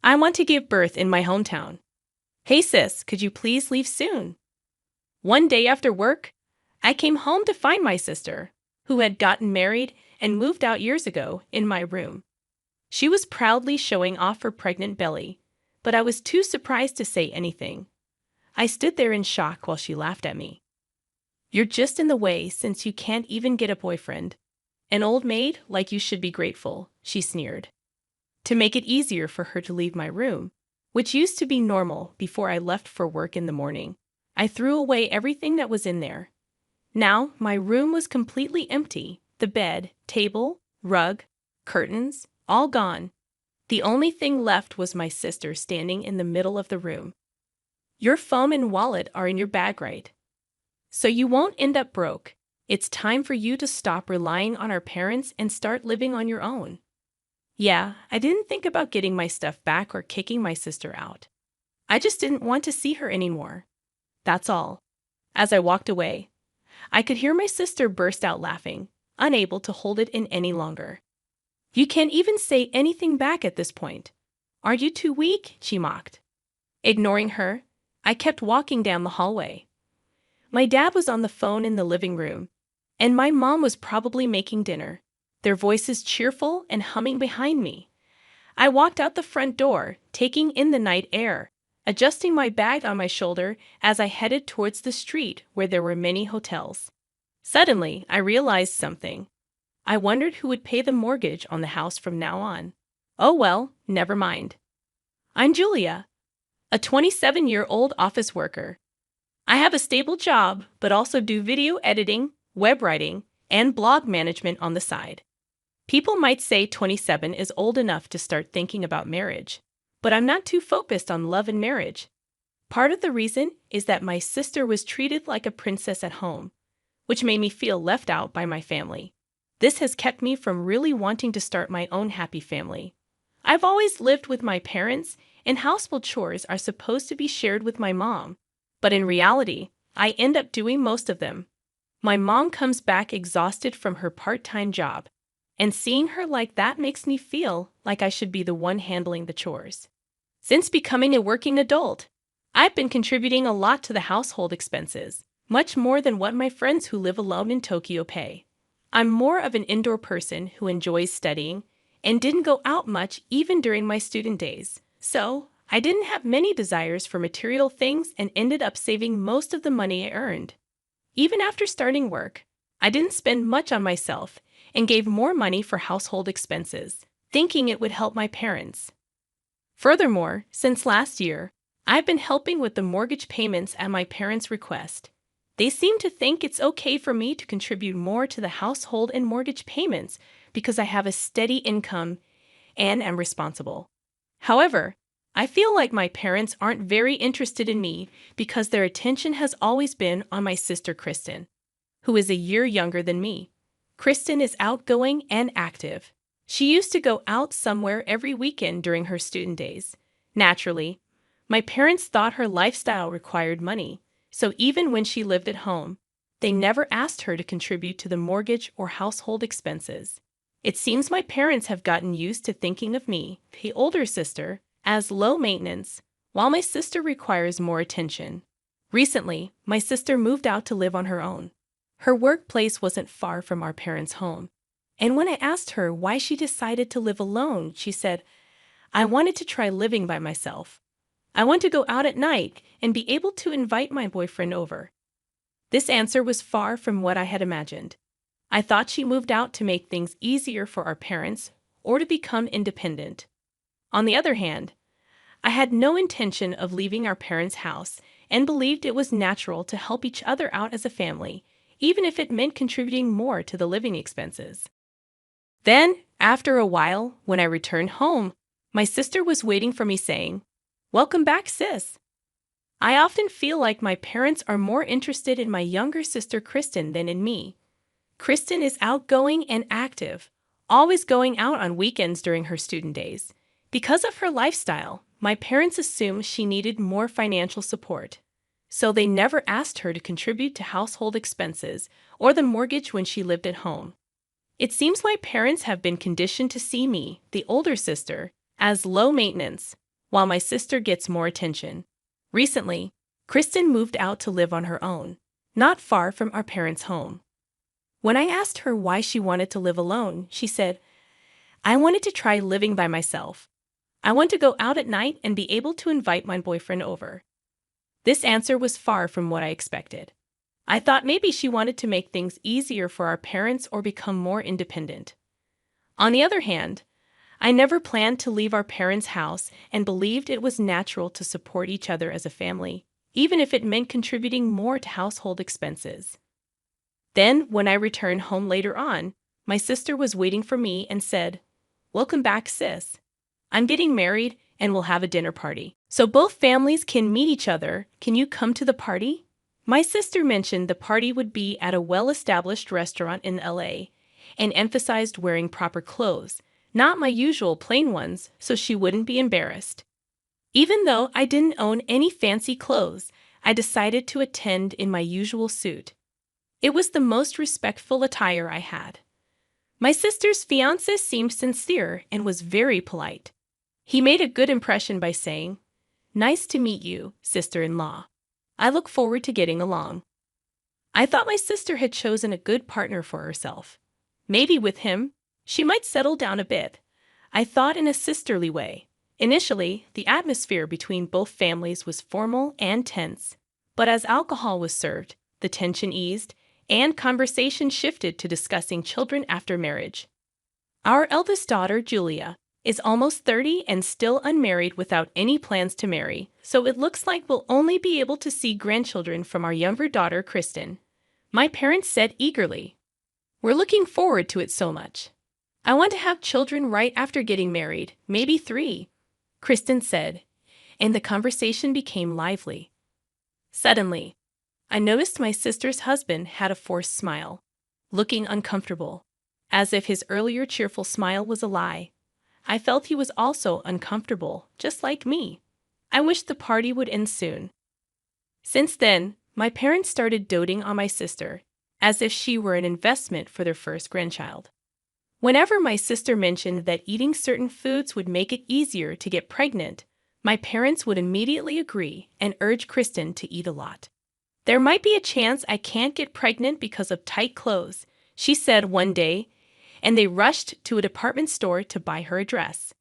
I want to give birth in my hometown. Hey sis, could you please leave soon? One day after work, I came home to find my sister, who had gotten married and moved out years ago, in my room. She was proudly showing off her pregnant belly, but I was too surprised to say anything. I stood there in shock while she laughed at me. You're just in the way since you can't even get a boyfriend. An old maid like you should be grateful, she sneered. To make it easier for her to leave my room, which used to be normal before I left for work in the morning, I threw away everything that was in there. Now my room was completely empty, the bed, table, rug, curtains, all gone. The only thing left was my sister standing in the middle of the room. Your phone and wallet are in your bag, right? So you won't end up broke. It's time for you to stop relying on our parents and start living on your own. Yeah, I didn't think about getting my stuff back or kicking my sister out. I just didn't want to see her anymore. That's all. As I walked away, I could hear my sister burst out laughing, unable to hold it in any longer. You can't even say anything back at this point. Aren't you too weak? She mocked. Ignoring her, I kept walking down the hallway. My dad was on the phone in the living room, and my mom was probably making dinner, their voices cheerful and humming behind me. I walked out the front door, taking in the night air, adjusting my bag on my shoulder as I headed towards the street where there were many hotels. Suddenly, I realized something. I wondered who would pay the mortgage on the house from now on. Oh well, never mind. I'm Julia, a 27-year-old office worker. I have a stable job, but also do video editing, web writing, and blog management on the side. People might say 27 is old enough to start thinking about marriage, but I'm not too focused on love and marriage. Part of the reason is that my sister was treated like a princess at home, which made me feel left out by my family. This has kept me from really wanting to start my own happy family. I've always lived with my parents, and household chores are supposed to be shared with my mom, but in reality, I end up doing most of them. My mom comes back exhausted from her part-time job, and seeing her like that makes me feel like I should be the one handling the chores. Since becoming a working adult, I've been contributing a lot to the household expenses, much more than what my friends who live alone in Tokyo pay. I'm more of an indoor person who enjoys studying and didn't go out much even during my student days. So, I didn't have many desires for material things and ended up saving most of the money I earned. Even after starting work, I didn't spend much on myself and gave more money for household expenses, thinking it would help my parents. Furthermore, since last year, I've been helping with the mortgage payments at my parents' request. They seem to think it's okay for me to contribute more to the household and mortgage payments because I have a steady income and am responsible. However, I feel like my parents aren't very interested in me because their attention has always been on my sister Kristen, who is a year younger than me. Kristen is outgoing and active. She used to go out somewhere every weekend during her student days. Naturally, my parents thought her lifestyle required money, so even when she lived at home, they never asked her to contribute to the mortgage or household expenses. It seems my parents have gotten used to thinking of me, the older sister, as low maintenance, while my sister requires more attention. Recently, my sister moved out to live on her own. Her workplace wasn't far from our parents' home, and when I asked her why she decided to live alone, she said, I wanted to try living by myself. I want to go out at night and be able to invite my boyfriend over. This answer was far from what I had imagined. I thought she moved out to make things easier for our parents or to become independent. On the other hand, I had no intention of leaving our parents' house and believed it was natural to help each other out as a family, even if it meant contributing more to the living expenses. Then, after a while, when I returned home, my sister was waiting for me saying, Welcome back, sis. I often feel like my parents are more interested in my younger sister Kristen than in me. Kristen is outgoing and active, always going out on weekends during her student days. Because of her lifestyle, my parents assumed she needed more financial support, so they never asked her to contribute to household expenses or the mortgage when she lived at home. It seems my parents have been conditioned to see me, the older sister, as low maintenance, while my sister gets more attention. Recently, Kristen moved out to live on her own, not far from our parents' home. When I asked her why she wanted to live alone, she said, "I wanted to try living by myself. I want to go out at night and be able to invite my boyfriend over." This answer was far from what I expected. I thought maybe she wanted to make things easier for our parents or become more independent. On the other hand, I never planned to leave our parents' house and believed it was natural to support each other as a family, even if it meant contributing more to household expenses. Then, when I returned home later on, my sister was waiting for me and said, "Welcome back, sis. I'm getting married and we'll have a dinner party. So both families can meet each other. Can you come to the party?" My sister mentioned the party would be at a well-established restaurant in LA and emphasized wearing proper clothes, not my usual plain ones, so she wouldn't be embarrassed. Even though I didn't own any fancy clothes, I decided to attend in my usual suit. It was the most respectful attire I had. My sister's fiancé seemed sincere and was very polite. He made a good impression by saying, "Nice to meet you, sister-in-law. I look forward to getting along." I thought my sister had chosen a good partner for herself. Maybe with him, she might settle down a bit. I thought in a sisterly way. Initially, the atmosphere between both families was formal and tense, but as alcohol was served, the tension eased, and conversation shifted to discussing children after marriage. Our eldest daughter, Julia, is almost 30 and still unmarried without any plans to marry, so it looks like we'll only be able to see grandchildren from our younger daughter, Kristen. My parents said eagerly, "We're looking forward to it so much. I want to have children right after getting married, maybe 3, Kristen said, and the conversation became lively. Suddenly, I noticed my sister's husband had a forced smile, looking uncomfortable, as if his earlier cheerful smile was a lie. I felt he was also uncomfortable, just like me. I wished the party would end soon. Since then, my parents started doting on my sister, as if she were an investment for their first grandchild. Whenever my sister mentioned that eating certain foods would make it easier to get pregnant, my parents would immediately agree and urge Kristen to eat a lot. "There might be a chance I can't get pregnant because of tight clothes," she said one day, and they rushed to a department store to buy her a dress.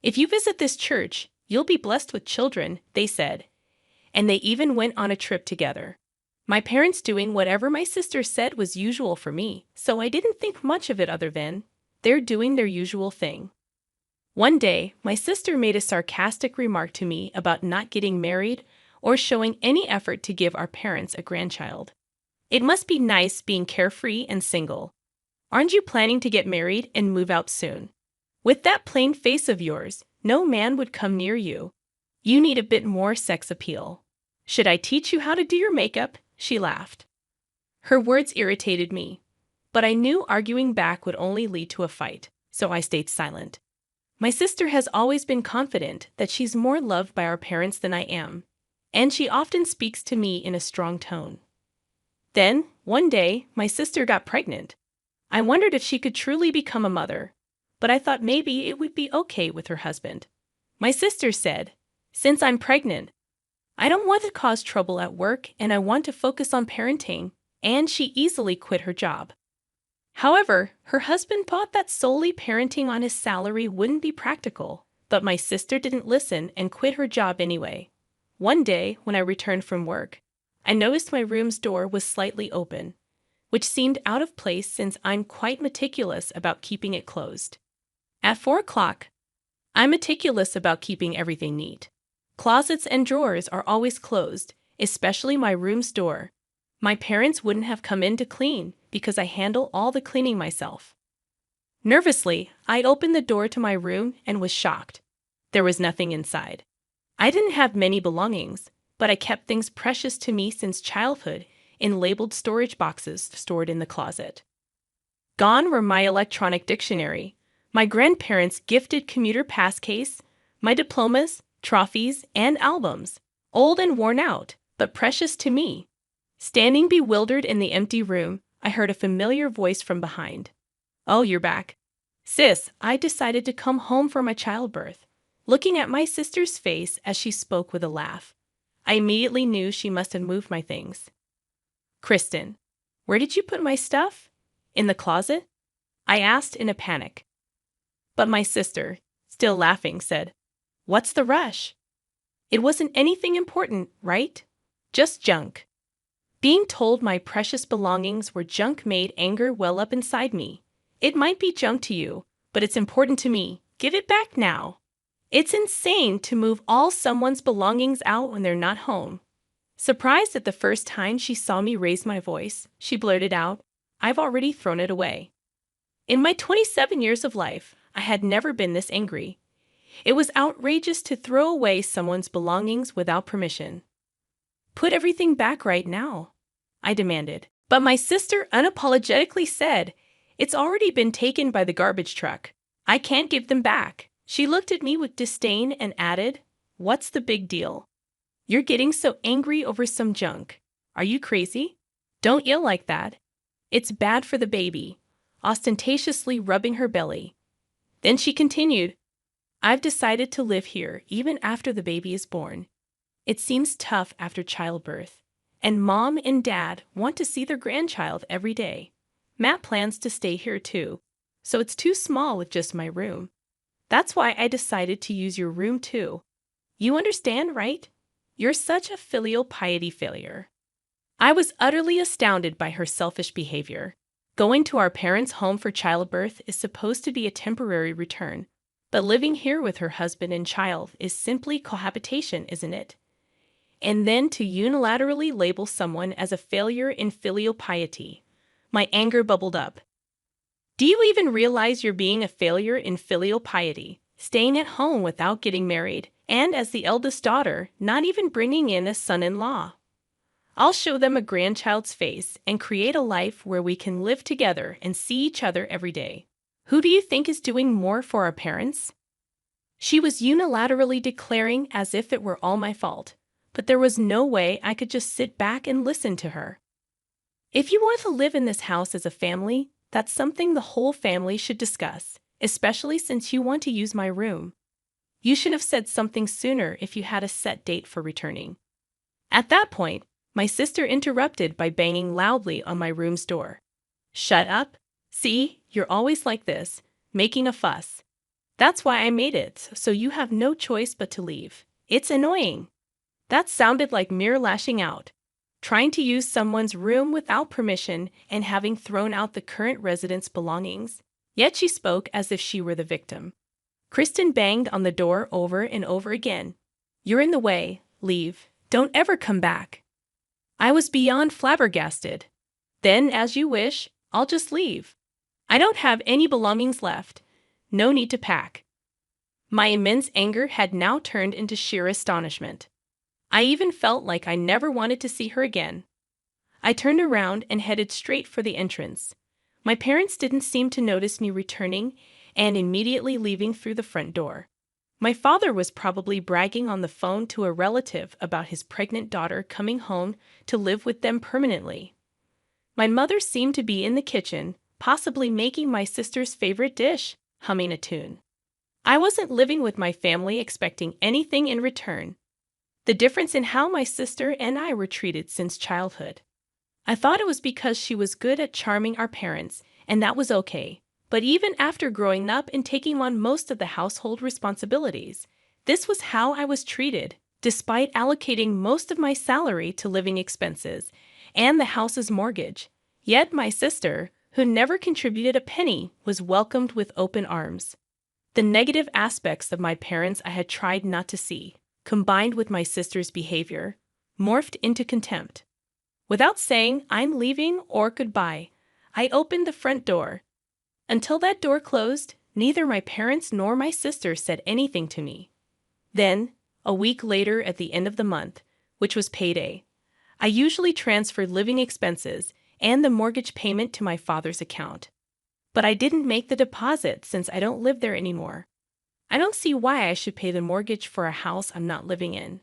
"If you visit this church, you'll be blessed with children," they said, and they even went on a trip together. My parents doing whatever my sister said was usual for me, so I didn't think much of it other than, they're doing their usual thing. One day, my sister made a sarcastic remark to me about not getting married or showing any effort to give our parents a grandchild. "It must be nice being carefree and single. Aren't you planning to get married and move out soon? With that plain face of yours, no man would come near you. You need a bit more sex appeal. Should I teach you how to do your makeup?" she laughed. Her words irritated me, but I knew arguing back would only lead to a fight, so I stayed silent. My sister has always been confident that she's more loved by our parents than I am, and she often speaks to me in a strong tone. Then, one day, my sister got pregnant. I wondered if she could truly become a mother, but I thought maybe it would be okay with her husband. My sister said, "Since I'm pregnant, I don't want to cause trouble at work and I want to focus on parenting," and she easily quit her job. However, her husband thought that solely parenting on his salary wouldn't be practical, but my sister didn't listen and quit her job anyway. One day, when I returned from work, I noticed my room's door was slightly open, which seemed out of place since I'm quite meticulous about keeping it closed. At 4 o'clock, I'm meticulous about keeping everything neat. Closets and drawers are always closed, especially my room's door. My parents wouldn't have come in to clean because I handle all the cleaning myself. Nervously, I opened the door to my room and was shocked. There was nothing inside. I didn't have many belongings, but I kept things precious to me since childhood in labeled storage boxes stored in the closet. Gone were my electronic dictionary, my grandparents' gifted commuter pass case, my diplomas, trophies, and albums, old and worn out, but precious to me. Standing bewildered in the empty room, I heard a familiar voice from behind. "Oh, you're back. Sis, I decided to come home for my childbirth. looking at my sister's face as she spoke with a laugh. I immediately knew she must have moved my things. Kristen, where did you put my stuff? In the closet? I asked in a panic. But my sister, still laughing, said, "What's the rush? It wasn't anything important, right? Just junk." Being told my precious belongings were junk made anger well up inside me. "It might be junk to you, but it's important to me. Give it back now." It's insane to move all someone's belongings out when they're not home. Surprised at the first time she saw me raise my voice, she blurted out, "I've already thrown it away." In my 27 years of life, I had never been this angry. It was outrageous to throw away someone's belongings without permission. "Put everything back right now," I demanded. But my sister unapologetically said, "It's already been taken by the garbage truck. I can't give them back." She looked at me with disdain and added, "What's the big deal? You're getting so angry over some junk. Are you crazy? Don't yell like that. It's bad for the baby," ostentatiously rubbing her belly. Then she continued, "I've decided to live here even after the baby is born. It seems tough after childbirth, and Mom and Dad want to see their grandchild every day. Matt plans to stay here too, so it's too small with just my room. That's why I decided to use your room too. You understand, right? You're such a filial piety failure." I was utterly astounded by her selfish behavior. Going to our parents' home for childbirth is supposed to be a temporary return, but living here with her husband and child is simply cohabitation, isn't it? And then to unilaterally label someone as a failure in filial piety. My anger bubbled up. "Do you even realize you're being a failure in filial piety, staying at home without getting married, and as the eldest daughter, not even bringing in a son-in-law? I'll show them a grandchild's face and create a life where we can live together and see each other every day. Who do you think is doing more for our parents?" She was unilaterally declaring as if it were all my fault, but there was no way I could just sit back and listen to her. "If you want to live in this house as a family, that's something the whole family should discuss, especially since you want to use my room. You should have said something sooner if you had a set date for returning." At that point, my sister interrupted by banging loudly on my room's door. "Shut up. See, you're always like this, making a fuss. That's why I made it, so you have no choice but to leave. It's annoying." That sounded like mere lashing out. Trying to use someone's room without permission and having thrown out the current resident's belongings. Yet she spoke as if she were the victim. Kristen banged on the door over and over again. "You're in the way. Leave. Don't ever come back." I was beyond flabbergasted. "Then, as you wish, I'll just leave. I don't have any belongings left. No need to pack." My immense anger had now turned into sheer astonishment. I even felt like I never wanted to see her again. I turned around and headed straight for the entrance. My parents didn't seem to notice me returning and immediately leaving through the front door. My father was probably bragging on the phone to a relative about his pregnant daughter coming home to live with them permanently. My mother seemed to be in the kitchen, possibly making my sister's favorite dish, humming a tune. I wasn't living with my family expecting anything in return. The difference in how my sister and I were treated since childhood. I thought it was because she was good at charming our parents, and that was okay. But even after growing up and taking on most of the household responsibilities, this was how I was treated, despite allocating most of my salary to living expenses and the house's mortgage. Yet my sister, who never contributed a penny, was welcomed with open arms. The negative aspects of my parents I had tried not to see, combined with my sister's behavior, morphed into contempt. Without saying "I'm leaving" or "goodbye," I opened the front door. Until that door closed, neither my parents nor my sister said anything to me. Then, a week later at the end of the month, which was payday, I usually transferred living expenses and the mortgage payment to my father's account. But I didn't make the deposit since I don't live there anymore. I don't see why I should pay the mortgage for a house I'm not living in.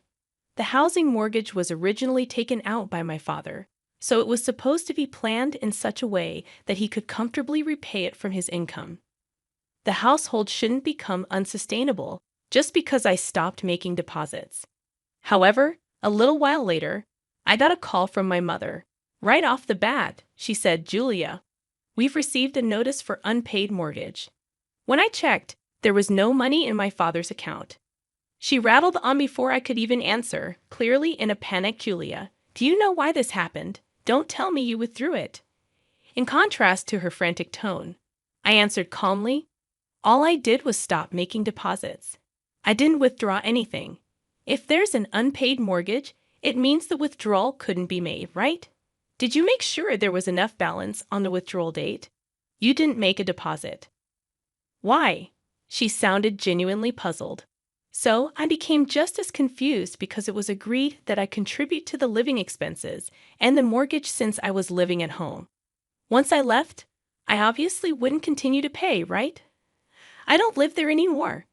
The housing mortgage was originally taken out by my father, so it was supposed to be planned in such a way that he could comfortably repay it from his income. The household shouldn't become unsustainable, just because I stopped making deposits. However, a little while later, I got a call from my mother. Right off the bat, she said, "Julia, we've received a notice for unpaid mortgage." When I checked, there was no money in my father's account. She rattled on before I could even answer, clearly in a panic. "Julia, do you know why this happened? Don't tell me you withdrew it." In contrast to her frantic tone, I answered calmly, "All I did was stop making deposits. I didn't withdraw anything. If there's an unpaid mortgage, it means the withdrawal couldn't be made, right? Did you make sure there was enough balance on the withdrawal date? You didn't make a deposit." "Why?" She sounded genuinely puzzled. So I became just as confused because it was agreed that I contribute to the living expenses and the mortgage since I was living at home. Once I left, I obviously wouldn't continue to pay, right? I don't live there anymore.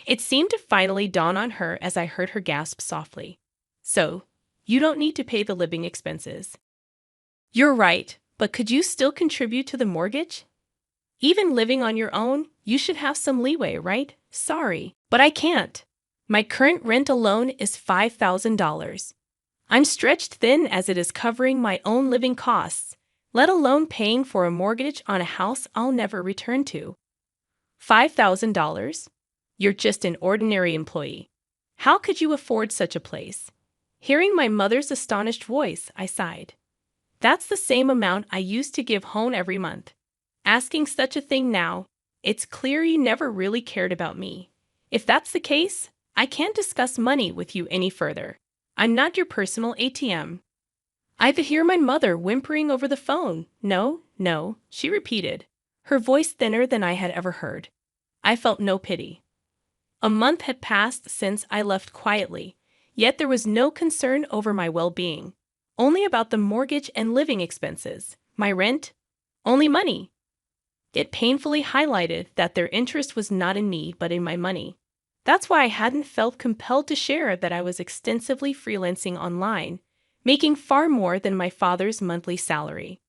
It seemed to finally dawn on her as I heard her gasp softly. "So, you don't need to pay the living expenses." "You're right, but could you still contribute to the mortgage? Even living on your own, you should have some leeway, right?" "Sorry, but I can't. My current rent alone is $5,000. I'm stretched thin as it is covering my own living costs, let alone paying for a mortgage on a house I'll never return to." $5,000? You're just an ordinary employee. How could you afford such a place? Hearing my mother's astonished voice, I sighed. That's the same amount I used to give home every month. Asking such a thing now, it's clear you never really cared about me. If that's the case, I can't discuss money with you any further. I'm not your personal ATM. I could hear my mother whimpering over the phone. "No, no," she repeated, her voice thinner than I had ever heard. I felt no pity. A month had passed since I left quietly, yet there was no concern over my well-being. Only about the mortgage and living expenses, my rent, only money. It painfully highlighted that their interest was not in me but in my money. That's why I hadn't felt compelled to share that I was extensively freelancing online, making far more than my father's monthly salary.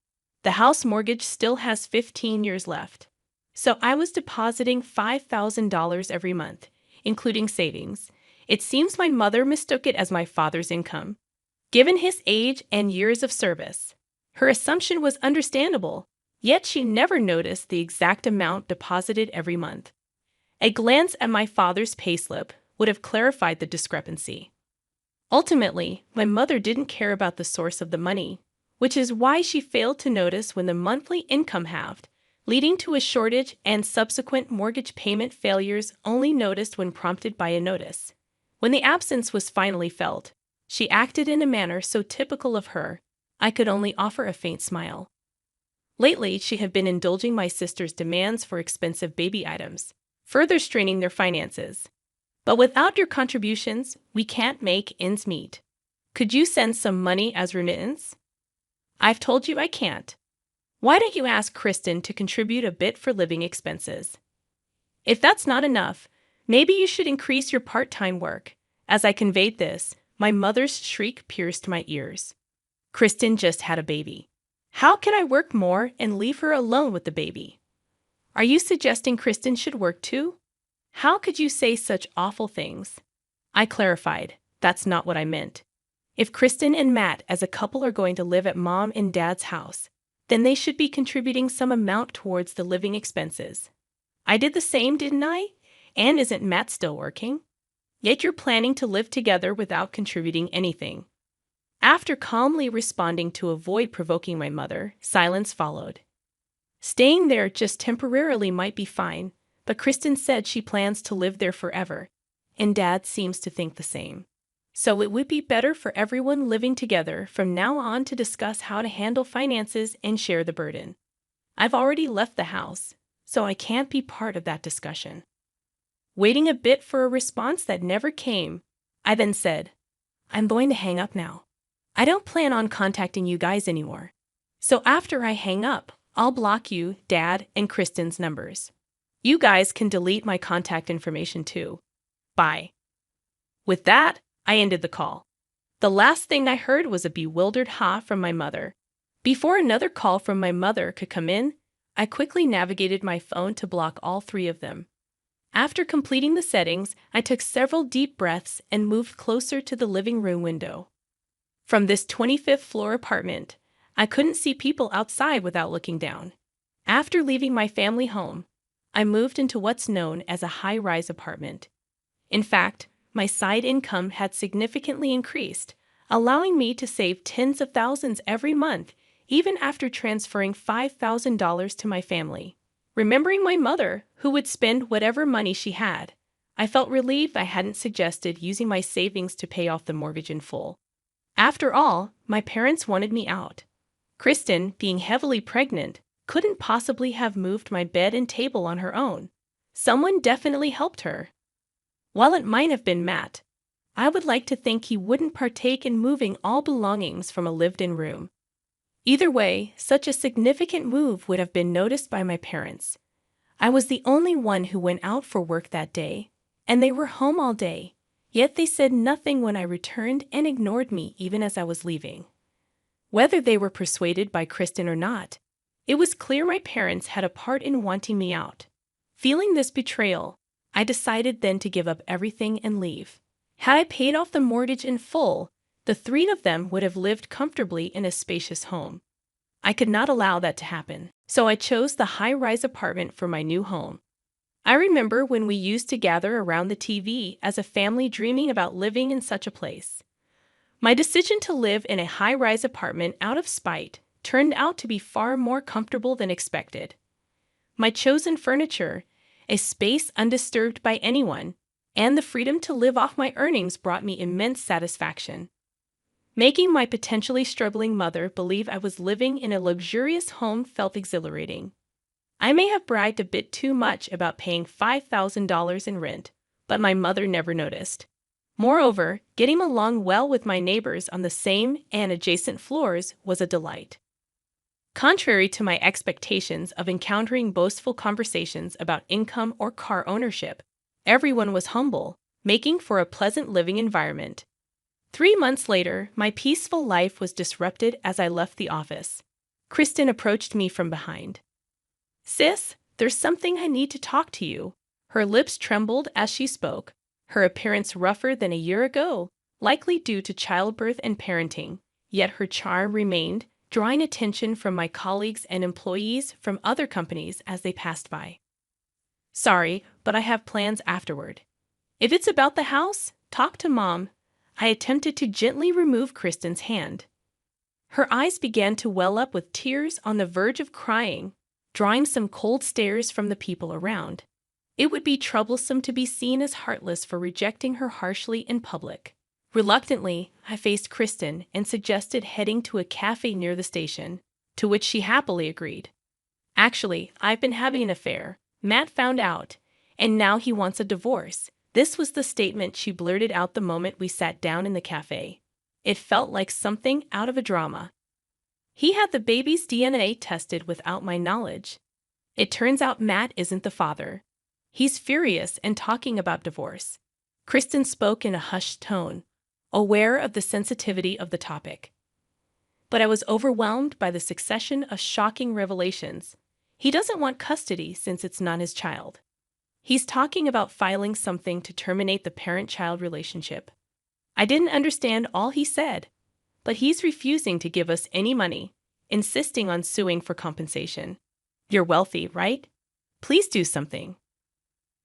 The house mortgage still has 15 years left, so I was depositing $5,000 every month, including savings. It seems my mother mistook it as my father's income. Given his age and years of service, her assumption was understandable, yet she never noticed the exact amount deposited every month. A glance at my father's payslip would have clarified the discrepancy. Ultimately, my mother didn't care about the source of the money, which is why she failed to notice when the monthly income halved, leading to a shortage and subsequent mortgage payment failures only noticed when prompted by a notice. When the absence was finally felt, she acted in a manner so typical of her, I could only offer a faint smile. Lately, she had been indulging my sister's demands for expensive baby items, further straining their finances. "But without your contributions, we can't make ends meet. Could you send some money as remittance?" "I've told you I can't. Why don't you ask Kristen to contribute a bit for living expenses? If that's not enough, maybe you should increase your part-time work." As I conveyed this, my mother's shriek pierced my ears. "Kristen just had a baby. How can I work more and leave her alone with the baby? Are you suggesting Kristen should work too? How could you say such awful things?" I clarified, that's not what I meant. If Kristen and Matt as a couple are going to live at Mom and Dad's house, then they should be contributing some amount towards the living expenses. I did the same, didn't I? And isn't Matt still working? Yet you're planning to live together without contributing anything. After calmly responding to avoid provoking my mother, silence followed. Staying there just temporarily might be fine, but Kristen said she plans to live there forever, and Dad seems to think the same. So it would be better for everyone living together from now on to discuss how to handle finances and share the burden. I've already left the house, so I can't be part of that discussion. Waiting a bit for a response that never came, I then said, "I'm going to hang up now. I don't plan on contacting you guys anymore. So after I hang up, I'll block you, Dad, and Kristen's numbers. You guys can delete my contact information too. Bye." With that, I ended the call. The last thing I heard was a bewildered ha from my mother. Before another call from my mother could come in, I quickly navigated my phone to block all three of them. After completing the settings, I took several deep breaths and moved closer to the living room window. From this 25th floor apartment, I couldn't see people outside without looking down. After leaving my family home, I moved into what's known as a high-rise apartment. In fact, my side income had significantly increased, allowing me to save tens of thousands every month, even after transferring $5,000 to my family. Remembering my mother, who would spend whatever money she had, I felt relieved I hadn't suggested using my savings to pay off the mortgage in full. After all, my parents wanted me out. Kristen, being heavily pregnant, couldn't possibly have moved my bed and table on her own. Someone definitely helped her. While it might have been Matt, I would like to think he wouldn't partake in moving all belongings from a lived-in room. Either way, such a significant move would have been noticed by my parents. I was the only one who went out for work that day, and they were home all day, yet they said nothing when I returned and ignored me even as I was leaving. Whether they were persuaded by Kristen or not, it was clear my parents had a part in wanting me out. Feeling this betrayal, I decided then to give up everything and leave. Had I paid off the mortgage in full, the three of them would have lived comfortably in a spacious home. I could not allow that to happen, so I chose the high-rise apartment for my new home. I remember when we used to gather around the TV as a family dreaming about living in such a place. My decision to live in a high-rise apartment out of spite turned out to be far more comfortable than expected. My chosen furniture, a space undisturbed by anyone, and the freedom to live off my earnings brought me immense satisfaction. Making my potentially struggling mother believe I was living in a luxurious home felt exhilarating. I may have bragged a bit too much about paying $5,000 in rent, but my mother never noticed. Moreover, getting along well with my neighbors on the same and adjacent floors was a delight. Contrary to my expectations of encountering boastful conversations about income or car ownership, everyone was humble, making for a pleasant living environment. 3 months later, my peaceful life was disrupted as I left the office. Kristen approached me from behind. "Sis, there's something I need to talk to you." Her lips trembled as she spoke, her appearance rougher than a year ago, likely due to childbirth and parenting, yet her charm remained, drawing attention from my colleagues and employees from other companies as they passed by. "Sorry, but I have plans afterward. If it's about the house, talk to Mom." I attempted to gently remove Kristen's hand. Her eyes began to well up with tears on the verge of crying, drawing some cold stares from the people around. It would be troublesome to be seen as heartless for rejecting her harshly in public. Reluctantly, I faced Kristen and suggested heading to a cafe near the station, to which she happily agreed. "Actually, I've been having an affair. Matt found out, and now he wants a divorce." This was the statement she blurted out the moment we sat down in the cafe. It felt like something out of a drama. He had the baby's DNA tested without my knowledge. It turns out Matt isn't the father. He's furious and talking about divorce. Kristen spoke in a hushed tone, aware of the sensitivity of the topic. But I was overwhelmed by the succession of shocking revelations. He doesn't want custody since it's not his child. He's talking about filing something to terminate the parent-child relationship. I didn't understand all he said, but he's refusing to give us any money, insisting on suing for compensation. "You're wealthy, right? Please do something."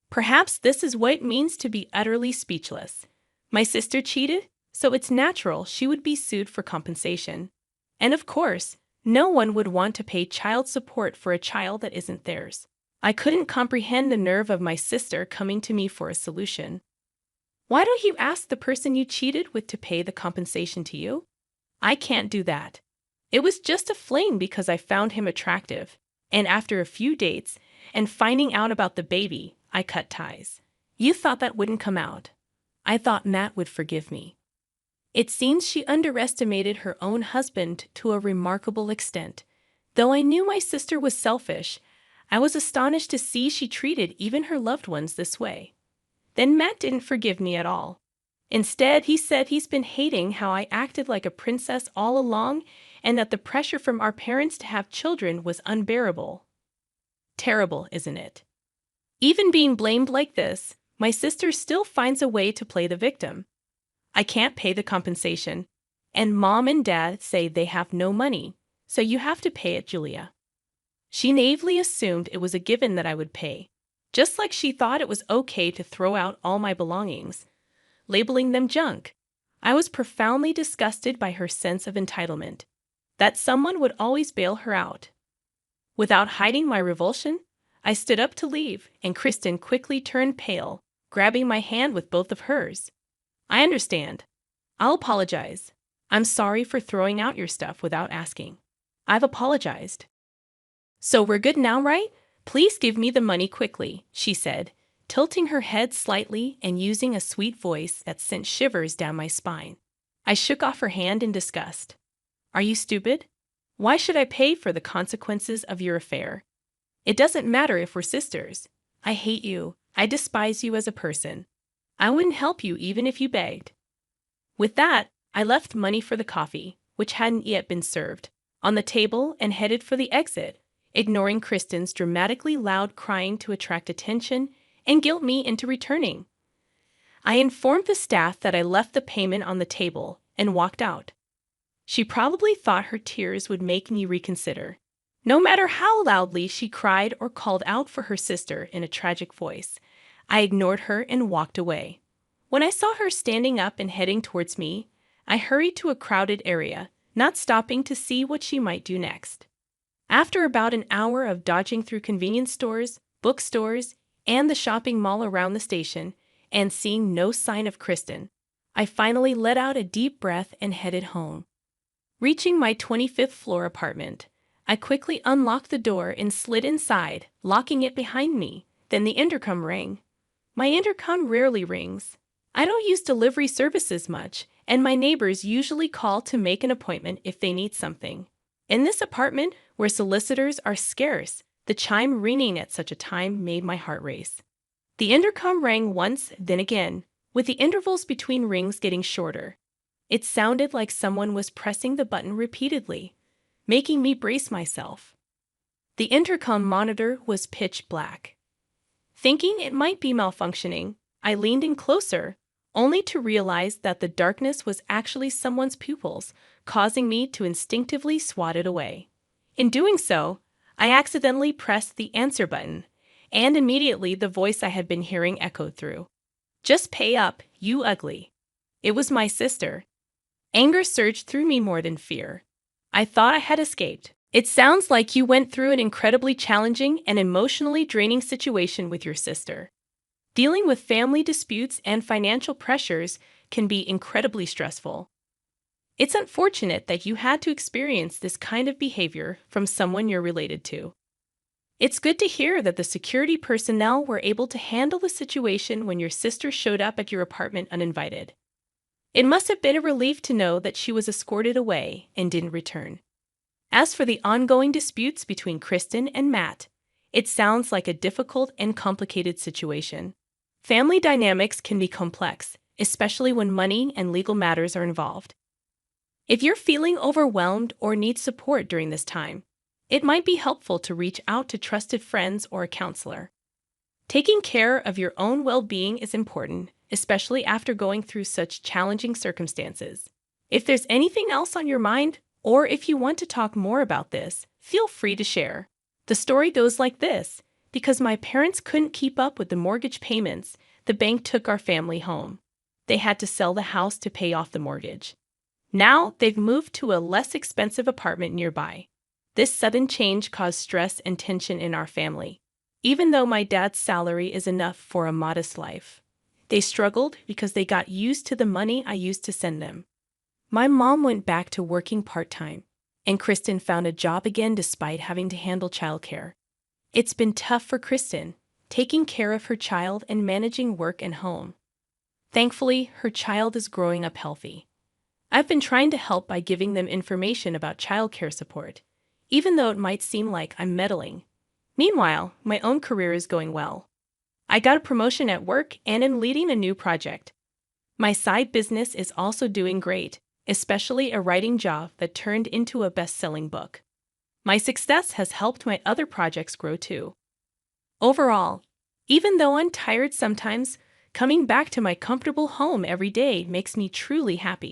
Perhaps this is what it means to be utterly speechless. My sister cheated, so it's natural she would be sued for compensation. And of course, no one would want to pay child support for a child that isn't theirs. I couldn't comprehend the nerve of my sister coming to me for a solution. "Why don't you ask the person you cheated with to pay the compensation to you?" "I can't do that. It was just a fling because I found him attractive, and after a few dates and finding out about the baby, I cut ties." "You thought that wouldn't come out." "I thought Matt would forgive me." It seems she underestimated her own husband to a remarkable extent. Though I knew my sister was selfish, I was astonished to see she treated even her loved ones this way. Then Matt didn't forgive me at all. Instead, he said he's been hating how I acted like a princess all along and that the pressure from our parents to have children was unbearable. Terrible, isn't it? Even being blamed like this, my sister still finds a way to play the victim. I can't pay the compensation, and Mom and Dad say they have no money, so you have to pay it, Julia. She naively assumed it was a given that I would pay, just like she thought it was okay to throw out all my belongings, labeling them junk. I was profoundly disgusted by her sense of entitlement, that someone would always bail her out. Without hiding my revulsion, I stood up to leave, and Kristen quickly turned pale, grabbing my hand with both of hers. I understand. I'll apologize. I'm sorry for throwing out your stuff without asking. I've apologized. So we're good now, right? Please give me the money quickly, she said, tilting her head slightly and using a sweet voice that sent shivers down my spine. I shook off her hand in disgust. Are you stupid? Why should I pay for the consequences of your affair? It doesn't matter if we're sisters. I hate you. I despise you as a person. I wouldn't help you even if you begged. With that, I left money for the coffee, which hadn't yet been served, on the table and headed for the exit, ignoring Kristen's dramatically loud crying to attract attention and guilt me into returning. I informed the staff that I left the payment on the table and walked out. She probably thought her tears would make me reconsider. No matter how loudly she cried or called out for her sister in a tragic voice, I ignored her and walked away. When I saw her standing up and heading towards me, I hurried to a crowded area, not stopping to see what she might do next. After about an hour of dodging through convenience stores, bookstores, and the shopping mall around the station, and seeing no sign of Kristen, I finally let out a deep breath and headed home. Reaching my 25th floor apartment, I quickly unlocked the door and slid inside, locking it behind me. Then the intercom rang. My intercom rarely rings. I don't use delivery services much, and my neighbors usually call to make an appointment if they need something. In this apartment, where solicitors are scarce, the chime ringing at such a time made my heart race. The intercom rang once, then again, with the intervals between rings getting shorter. It sounded like someone was pressing the button repeatedly, making me brace myself. The intercom monitor was pitch black. Thinking it might be malfunctioning, I leaned in closer, only to realize that the darkness was actually someone's pupils, causing me to instinctively swat it away. In doing so, I accidentally pressed the answer button, and immediately the voice I had been hearing echoed through. Just pay up, you ugly. It was my sister. Anger surged through me more than fear. I thought I had escaped. It sounds like you went through an incredibly challenging and emotionally draining situation with your sister. Dealing with family disputes and financial pressures can be incredibly stressful. It's unfortunate that you had to experience this kind of behavior from someone you're related to. It's good to hear that the security personnel were able to handle the situation when your sister showed up at your apartment uninvited. It must have been a relief to know that she was escorted away and didn't return. As for the ongoing disputes between Kristen and Matt, it sounds like a difficult and complicated situation. Family dynamics can be complex, especially when money and legal matters are involved. If you're feeling overwhelmed or need support during this time, it might be helpful to reach out to trusted friends or a counselor. Taking care of your own well-being is important, especially after going through such challenging circumstances. If there's anything else on your mind, or if you want to talk more about this, feel free to share. The story goes like this. Because my parents couldn't keep up with the mortgage payments, the bank took our family home. They had to sell the house to pay off the mortgage. Now they've moved to a less expensive apartment nearby. This sudden change caused stress and tension in our family. Even though my dad's salary is enough for a modest life, they struggled because they got used to the money I used to send them. My mom went back to working part-time, and Kristen found a job again despite having to handle childcare. It's been tough for Kristen, taking care of her child and managing work and home. Thankfully, her child is growing up healthy. I've been trying to help by giving them information about childcare support, even though it might seem like I'm meddling. Meanwhile, my own career is going well. I got a promotion at work and am leading a new project. My side business is also doing great, especially a writing job that turned into a best-selling book. My success has helped my other projects grow too. Overall, Even though I'm tired sometimes, coming back to my comfortable home every day makes me truly happy.